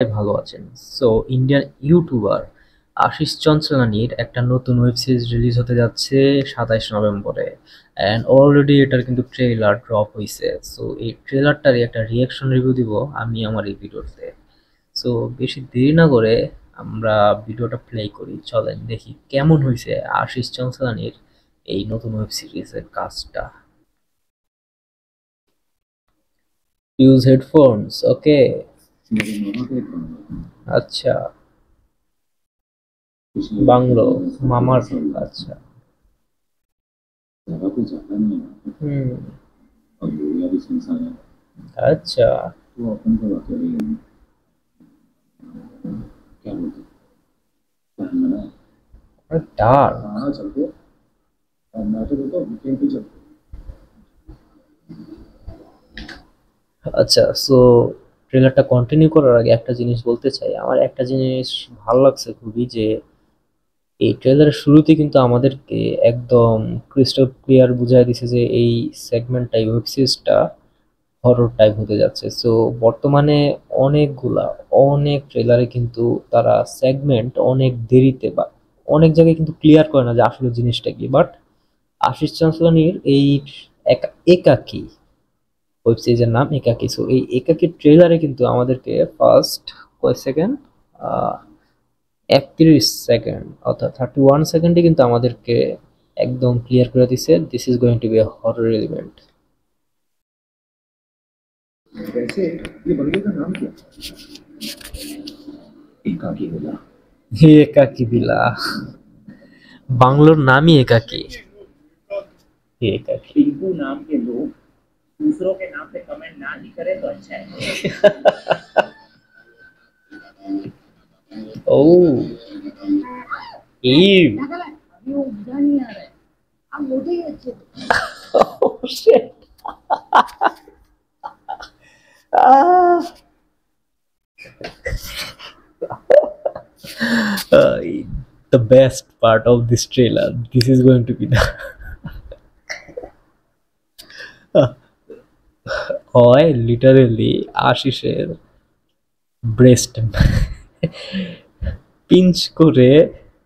ভালো আছেন। So Indian YouTuber Ashis চঞ্চলানির একটা নতুন ওয়েব সিরিজ রিলিজ হতে যাচ্ছে 27 নভেম্বরে, অ্যান্ড অলরেডি এটার কিন্তু ট্রেলার ড্রপ হয়েছে। সো এই ট্রেলারটারই একটা রিয়াকশন রিভিউ দিব আমি আমার এই ভিডিওতে। সো বেশি দেরি না করে আমরা ভিডিওটা প্লে করি, চলেন দেখি কেমন হয়েছে আশিস চঞ্চলানির এই নতুন ওয়েব সিরিজের কাজটা। ইউজ হেডফোনস, ওকে। আচ্ছা, বাংলো মামার, আচ্ছা। হুম, আচ্ছা। ডার্ক, আচ্ছা। সো ট্রেলারটা কন্টিনিউ করার আগে একটা জিনিস বলতে চাই, আমার একটা জিনিস ভালো লাগছে খুবই, যে এই ট্রেলারের শুরুতে কিন্তু আমাদেরকে একদম ক্রিস্টাল ক্লিয়ার বুঝাই দিছে যে এই সেগমেন্টটা, ওয়েব সিরিজটা হরর টাইপ হতে যাচ্ছে। সো বর্তমানে অনেকগুলা অনেক ট্রেলারে কিন্তু তারা সেগমেন্ট অনেক দেরিতে বা অনেক জায়গায় কিন্তু ক্লিয়ার করে না যে আসলে জিনিসটা কি। বাট আশিস চঞ্চলানির এই একাকী ওয়েব সিরিজের নাম একাকী। সো এই একাকী ট্রেলারে কিন্তু আমাদেরকে ফার্স্ট কয় সেকেন্ড, 31 সেকেন্ড অর্থাৎ 31 সেকেন্ডে কিন্তু আমাদেরকে একদম ক্লিয়ার করে দিছে this is going to be a horror element. वैसे ये बंगले का नाम क्या? एकाकी विला। একাকী বিলা, বাংলোর নামই একাকী। একাকী टिंकू नाम के लोग दूसरों के नाम पे कमेंट ना ही करें तो अच्छा है। ও ইভ, अभी वो मजा नहीं आ रहा है। अब मोटे ही अच्छे थे। oh shit. Ah. Uh, the best part of this trailer. This is going to be the হয় লিটারেলি আশিসের ব্রেস্ট পিঞ্চ করে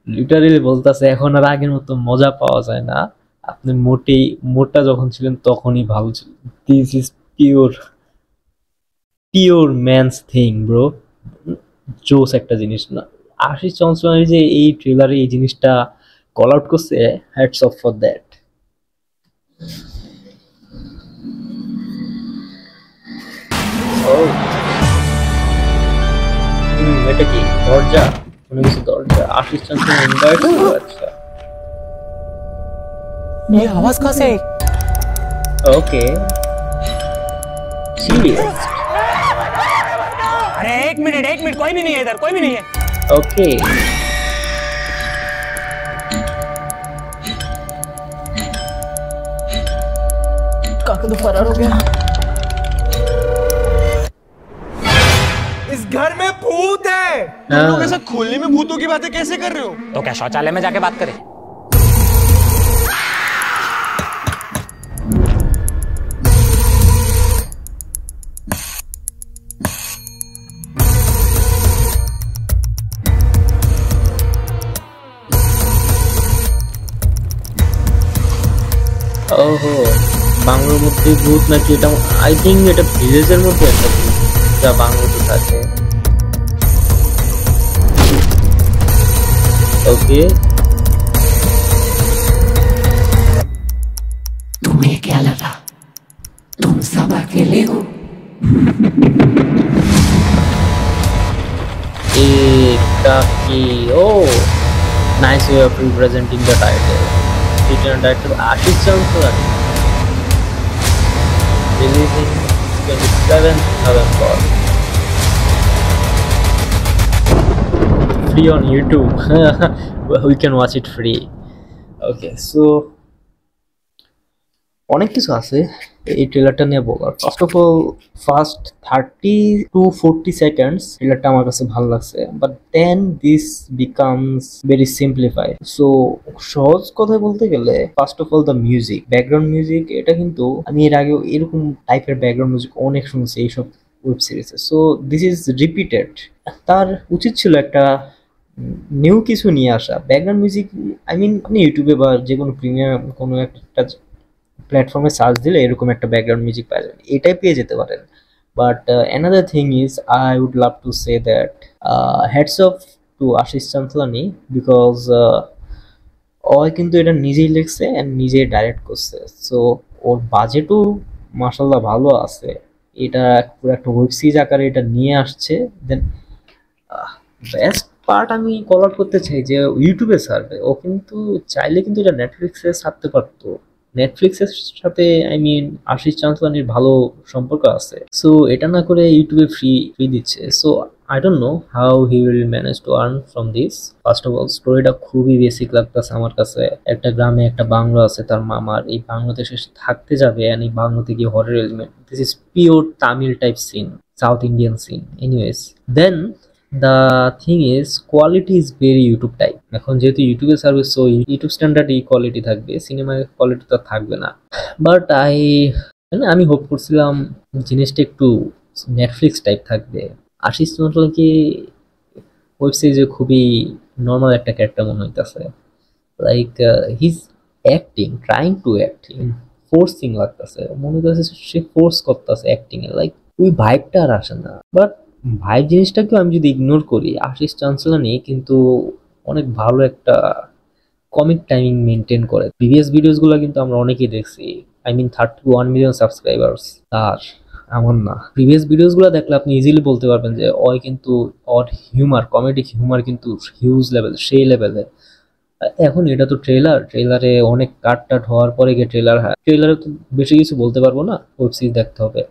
লিটারেলি বলতেছে এখন আর আগের মতো মজা পাওয়া যায় না, আপনি মোটেই মোটা যখন ছিলেন তখনই ভালো ছিল। This is pure pure man's thing bro. জোস একটা জিনিস না, আশিস চঞ্চলানি যে এই ট্রেলারে এই জিনিসটা কল আউট করছে, হ্যাটস অফ ফর দ্যাট। এটা কি দরজা? মনে হচ্ছে দরজা। আশিস চঞ্চলানি ইনভাইট, আচ্ছা ये आवाज कहाँ से आई? ওকে সিরিয়াস, अरे एक मिनट कोई भी नहीं है इधर, कोई भी नहीं है। ওকে काका तो फरार हो गया। इस घर में भूत है। तुम लोग ऐसा खोलने में भूतों की बातें कैसे कर रहे हो? तो क्या शौचालय में जाके बात करें? ওহো, বাংলার মধ্যে ভূত নাকি? এটা আই থিঙ্ক এটা ভিলেজের মধ্যে একটা ভূত যা বাংলাতে থাকে। ওকে, तुम्हें क्या लगा तुम सब अकेले हो? একাকী। Oh nice way of representing the title. Return director Ashish Chanchlani, releasing 27 November, free on YouTube. We can watch it free. Okay, so অনেক কিছু আছে এই ট্রেলারটা নিয়ে বলার। First of all, first 30 to 40 seconds ট্রেলারটা আমার কাছে ভালো লাগছে, but then this becomes very simplified. So সহজ কথায় বলতে গেলে, first of all the music, background music, এটা কিন্তু আমি এর আগেও এরকম টাইপের ব্যাকগ্রাউন্ড মিউজিক অনেক শুনছি এইসব ওয়েব সিরিজে। সো দিস ইজ রিপিটেড তার উচিত ছিল একটা নিউ কিছু নিয়ে আসা ব্যাকগ্রাউন্ড মিউজিক। আই মিন আপনি ইউটিউবে বা যে কোনো প্রিমিয়াম কোনো একটা প্ল্যাটফর্মে সার্চ দিলে এরকম একটা ব্যাকগ্রাউন্ড মিউজিক পাওয়া যাবে, এটাই পেয়ে যেতে পারেন। But another thing is I would love to say that hats off to Ashish Chandlani, because ও কিন্তু এটা নিজেই লিখছে অ্যান্ড নিজেই ডাইরেক্ট করছে। সো ওর বাজেটও মাসাল্লাহ ভালো আছে, এটা পুরো একটা ওয়েব সিরিজ আকারে এটা নিয়ে আসছে। দেন বেস্ট পার্ট আমি কল আউট করতে চাই যে ইউটিউবে ছাড়বে, ও কিন্তু চাইলে কিন্তু এটা নেটফ্লিক্সে ছাড়তে পারতো। নেটফ্লিক্সের সাথে আই মিন আশিস চান্দলানির ভালো সম্পর্ক আছে, সো এটা না করে ইউটিউবে ফ্রি ফ্রি দিচ্ছে। So I don't know how he will manage to earn from this. First of all স্টোরিটা খুবই বেসিক লাগতেছে আমার কাছে। একটা গ্রামে একটা বাংলো আছে তার মামার, এই বাংলোতে সে থাকতে যাবে and এই বাংলোতে গিয়ে horror element, this is pure Tamil type scene, South Indian scene. Anyways then the thing is quality is very YouTube type. এখন যেহেতু ইউটিউবের সার্ভিস, সো ইউটিউব স্ট্যান্ডার্ড এই কোয়ালিটি থাকবে, সিনেমার কোয়ালিটি তো থাকবে না। বাট আমি হোপ করছিলাম জিনিসটা একটু নেটফ্লিক্স টাইপ থাকবে। আশিস চন্দ্রকে ওয়েব সিরিজে খুবই নর্মাল একটা ক্যারেক্টার মনে হইতেছে, like his acting, trying to acting forcing লাগতেছে, মনে হইতেছে সে ফোর্স করতেছে অ্যাক্টিং এ, লাইক ওই ভাইবটা আর আসে না। বাট ভাইব জিনিসটাকেও আমি যদি ইগনোর করি, আশিস চাঞ্চলানি কিন্তু অনেক ভালো একটা কমিক টাইমিং মেনটেন করে। প্রিভিয়াস ভিডিওস গুলো কিন্তু আমরা অনেকেই দেখছি, আই মিন 31 মিলিয়ন সাবস্ক্রাইবার্স তার, আমার না। প্রিভিয়াস ভিডিওস গুলো দেখলে আপনি ইজিলি বলতে পারবেন যে ওই কিন্তু ওর হিউমার, কমেডিক হিউমার কিন্তু হিউজ লেভেল, সেই লেভেলে। এখন এটা তো ট্রেলারে অনেক কাট টাট হওয়ার পরে গিয়ে ট্রেলারে তো বেশি কিছু বলতে পারবো না, ওয়েব সিরিজ দেখতে হবে।